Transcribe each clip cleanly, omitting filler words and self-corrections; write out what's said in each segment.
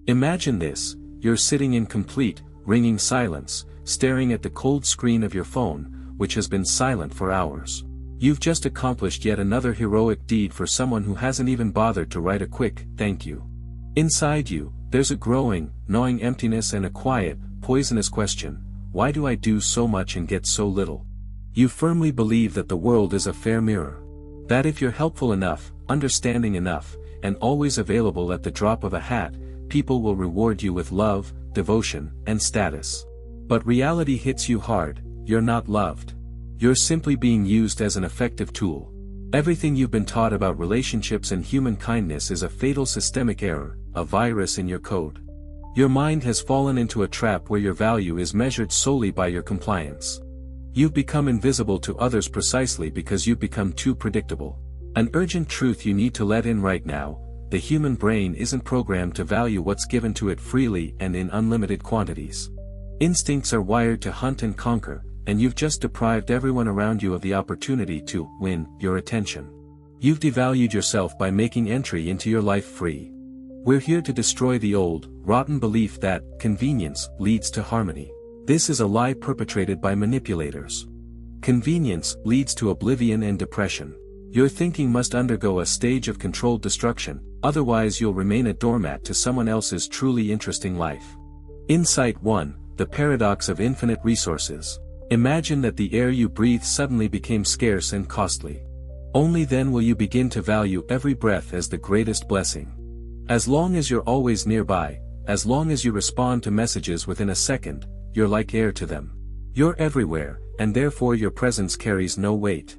Imagine this: you're sitting in complete, ringing silence, staring at the cold screen of your phone, which has been silent for hours. You've just accomplished yet another heroic deed for someone who hasn't even bothered to write a quick thank you. Inside you, there's a growing, gnawing emptiness and a quiet, poisonous question: why do I do so much and get so little? You firmly believe that the world is a fair mirror. That if you're helpful enough, understanding enough, and always available at the drop of a hat, people will reward you with love, devotion, and status. But reality hits you hard: you're not loved. You're simply being used as an effective tool. Everything you've been taught about relationships and human kindness is a fatal systemic error, a virus in your code. Your mind has fallen into a trap where your value is measured solely by your compliance. You've become invisible to others precisely because you've become too predictable. An urgent truth you need to let in right now: the human brain isn't programmed to value what's given to it freely and in unlimited quantities. Instincts are wired to hunt and conquer, and you've just deprived everyone around you of the opportunity to win your attention. You've devalued yourself by making entry into your life free. We're here to destroy the old, rotten belief that convenience leads to harmony. This is a lie perpetrated by manipulators. Convenience leads to oblivion and depression. Your thinking must undergo a stage of controlled destruction, otherwise you'll remain a doormat to someone else's truly interesting life. Insight 1: The paradox of infinite resources. Imagine that the air you breathe suddenly became scarce and costly. Only then will you begin to value every breath as the greatest blessing. As long as you're always nearby, as long as you respond to messages within a second, you're like air to them. You're everywhere, and therefore your presence carries no weight.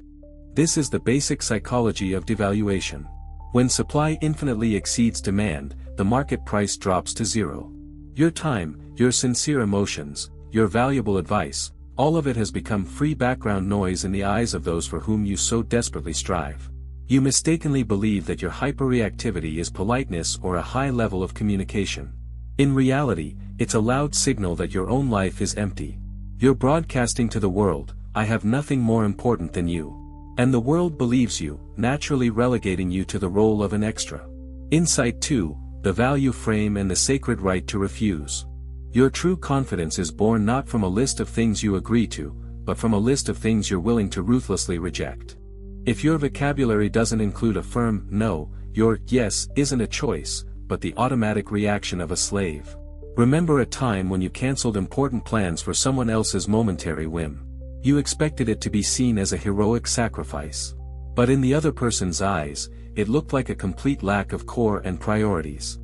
This is the basic psychology of devaluation. When supply infinitely exceeds demand, the market price drops to zero. Your time, your sincere emotions, your valuable advice, all of it has become free background noise in the eyes of those for whom you so desperately strive. You mistakenly believe that your hyperreactivity is politeness or a high level of communication. In reality, it's a loud signal that your own life is empty. You're broadcasting to the world: I have nothing more important than you. And the world believes you, naturally relegating you to the role of an extra. Insight 2: The value frame and the sacred right to refuse. Your true confidence is born not from a list of things you agree to, but from a list of things you're willing to ruthlessly reject. If your vocabulary doesn't include a firm no, your yes isn't a choice, but the automatic reaction of a slave. Remember a time when you canceled important plans for someone else's momentary whim. You expected it to be seen as a heroic sacrifice. But in the other person's eyes, it looked like a complete lack of core and priorities.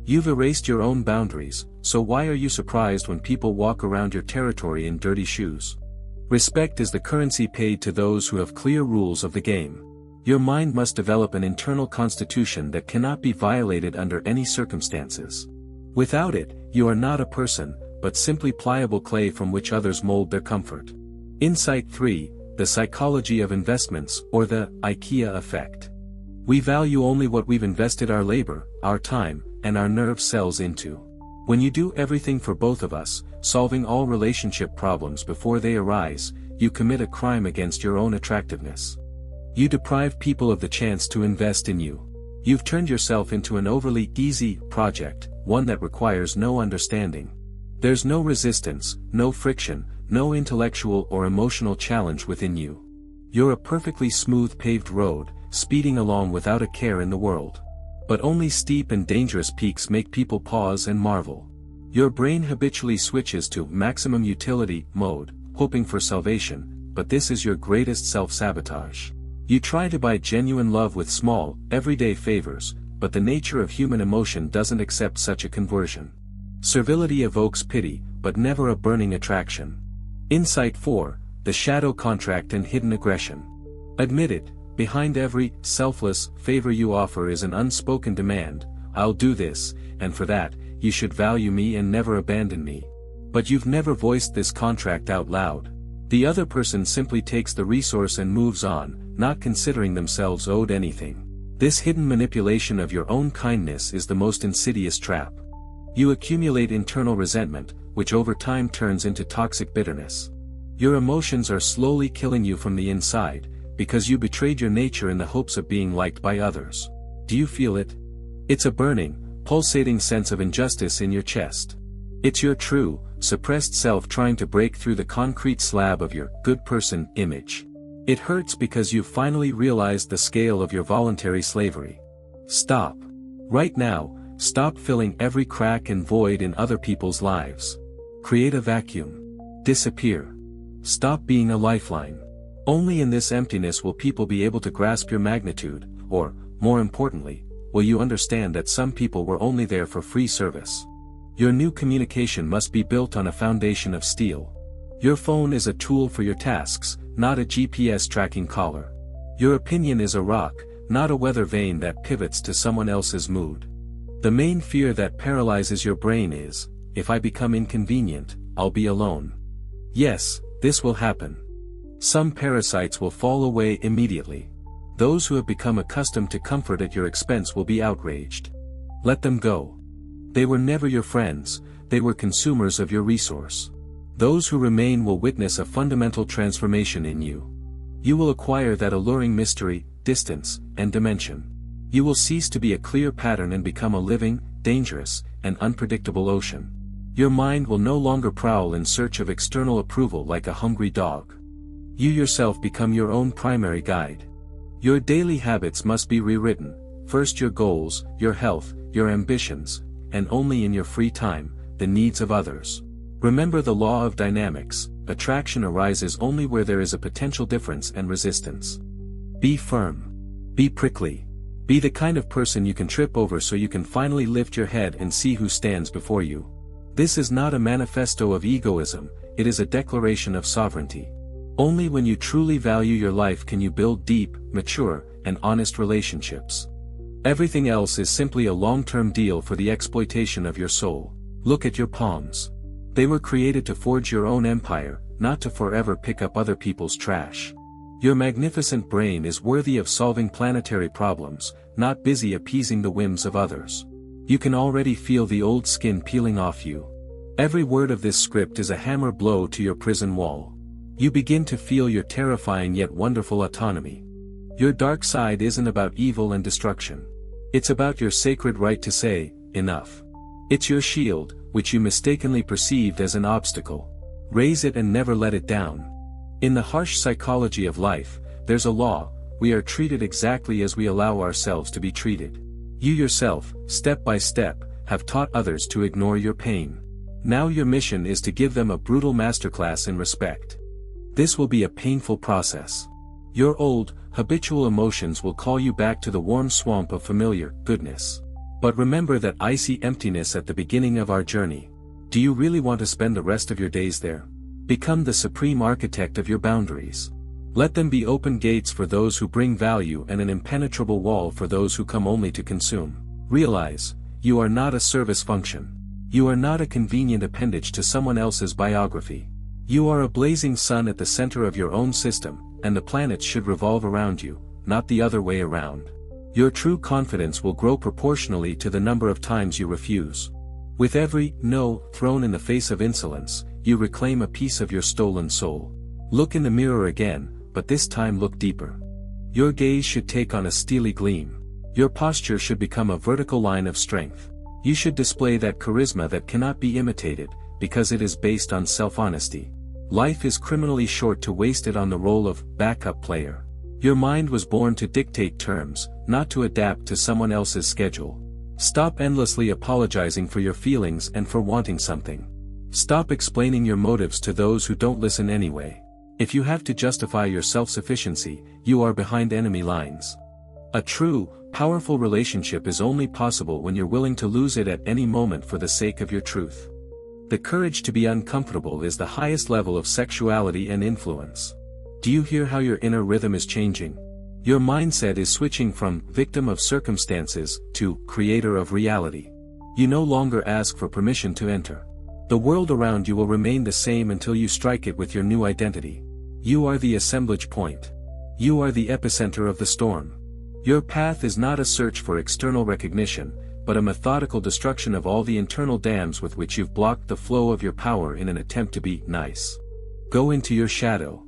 You've erased your own boundaries, so why are you surprised when people walk around your territory in dirty shoes? Respect is the currency paid to those who have clear rules of the game. Your mind must develop an internal constitution that cannot be violated under any circumstances. Without it, you are not a person, but simply pliable clay from which others mold their comfort. Insight 3: The psychology of investments, or the IKEA effect. We value only what we've invested our labor, our time, and our nerve cells into. When you do everything for both of us, solving all relationship problems before they arise, you commit a crime against your own attractiveness. You deprive people of the chance to invest in you. You've turned yourself into an overly easy project, one that requires no understanding. There's no resistance, no friction, no intellectual or emotional challenge within you. You're a perfectly smooth paved road, speeding along without a care in the world. But only steep and dangerous peaks make people pause and marvel. Your brain habitually switches to maximum utility mode, hoping for salvation, but this is your greatest self-sabotage. You try to buy genuine love with small, everyday favors, but the nature of human emotion doesn't accept such a conversion. Servility evokes pity, but never a burning attraction. Insight 4: The shadow contract and hidden aggression. Admit it, behind every selfless favor you offer is an unspoken demand: I'll do this, and for that, you should value me and never abandon me. But you've never voiced this contract out loud. The other person simply takes the resource and moves on, not considering themselves owed anything. This hidden manipulation of your own kindness is the most insidious trap. You accumulate internal resentment, which over time turns into toxic bitterness. Your emotions are slowly killing you from the inside, because you betrayed your nature in the hopes of being liked by others. Do you feel it? It's a burning, pulsating sense of injustice in your chest. It's your true, suppressed self trying to break through the concrete slab of your good person image. It hurts because you've finally realized the scale of your voluntary slavery. Stop. Right now, stop filling every crack and void in other people's lives. Create a vacuum. Disappear. Stop being a lifeline. Only in this emptiness will people be able to grasp your magnitude, or, more importantly, will you understand that some people were only there for free service. Your new communication must be built on a foundation of steel. Your phone is a tool for your tasks, not a GPS tracking collar. Your opinion is a rock, not a weather vane that pivots to someone else's mood. The main fear that paralyzes your brain is, if I become inconvenient, I'll be alone. Yes, this will happen. Some parasites will fall away immediately. Those who have become accustomed to comfort at your expense will be outraged. Let them go. They were never your friends, they were consumers of your resource. Those who remain will witness a fundamental transformation in you. You will acquire that alluring mystery, distance, and dimension. You will cease to be a clear pattern and become a living, dangerous, and unpredictable ocean. Your mind will no longer prowl in search of external approval like a hungry dog. You yourself become your own primary guide. Your daily habits must be rewritten, first your goals, your health, your ambitions, and only in your free time, the needs of others. Remember the law of dynamics, attraction arises only where there is a potential difference and resistance. Be firm. Be prickly. Be the kind of person you can trip over so you can finally lift your head and see who stands before you. This is not a manifesto of egoism, it is a declaration of sovereignty. Only when you truly value your life can you build deep, mature, and honest relationships. Everything else is simply a long-term deal for the exploitation of your soul. Look at your palms. They were created to forge your own empire, not to forever pick up other people's trash. Your magnificent brain is worthy of solving planetary problems, not busy appeasing the whims of others. You can already feel the old skin peeling off you. Every word of this script is a hammer blow to your prison wall. You begin to feel your terrifying yet wonderful autonomy. Your dark side isn't about evil and destruction. It's about your sacred right to say, enough. It's your shield, which you mistakenly perceived as an obstacle. Raise it and never let it down. In the harsh psychology of life, there's a law: we are treated exactly as we allow ourselves to be treated. You yourself, step by step, have taught others to ignore your pain. Now your mission is to give them a brutal masterclass in respect. This will be a painful process. Your old, habitual emotions will call you back to the warm swamp of familiar goodness. But remember that icy emptiness at the beginning of our journey. Do you really want to spend the rest of your days there? Become the supreme architect of your boundaries. Let them be open gates for those who bring value and an impenetrable wall for those who come only to consume. Realize, you are not a service function. You are not a convenient appendage to someone else's biography. You are a blazing sun at the center of your own system, and the planets should revolve around you, not the other way around. Your true confidence will grow proportionally to the number of times you refuse. With every no thrown in the face of insolence, you reclaim a piece of your stolen soul. Look in the mirror again, but this time look deeper. Your gaze should take on a steely gleam. Your posture should become a vertical line of strength. You should display that charisma that cannot be imitated, because it is based on self-honesty. Life is criminally short to waste it on the role of backup player. Your mind was born to dictate terms, not to adapt to someone else's schedule. Stop endlessly apologizing for your feelings and for wanting something. Stop explaining your motives to those who don't listen anyway. If you have to justify your self-sufficiency, you are behind enemy lines. A true, powerful relationship is only possible when you're willing to lose it at any moment for the sake of your truth. The courage to be uncomfortable is the highest level of sexuality and influence. Do you hear how your inner rhythm is changing? Your mindset is switching from victim of circumstances to creator of reality. You no longer ask for permission to enter. The world around you will remain the same until you strike it with your new identity. You are the assemblage point. You are the epicenter of the storm. Your path is not a search for external recognition, but a methodical destruction of all the internal dams with which you've blocked the flow of your power in an attempt to be nice. Go into your shadow.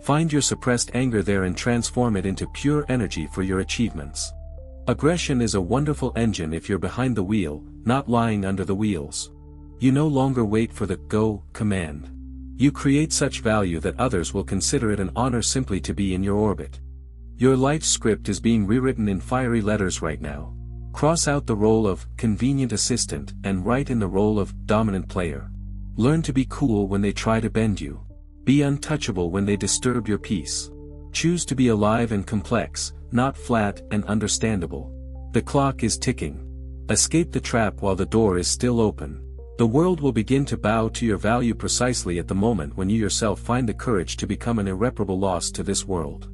Find your suppressed anger there and transform it into pure energy for your achievements. Aggression is a wonderful engine if you're behind the wheel, not lying under the wheels. You no longer wait for the go command. You create such value that others will consider it an honor simply to be in your orbit. Your life script is being rewritten in fiery letters right now. Cross out the role of convenient assistant and write in the role of dominant player. Learn to be cool when they try to bend you. Be untouchable when they disturb your peace. Choose to be alive and complex, not flat and understandable. The clock is ticking. Escape the trap while the door is still open. The world will begin to bow to your value precisely at the moment when you yourself find the courage to become an irreparable loss to this world.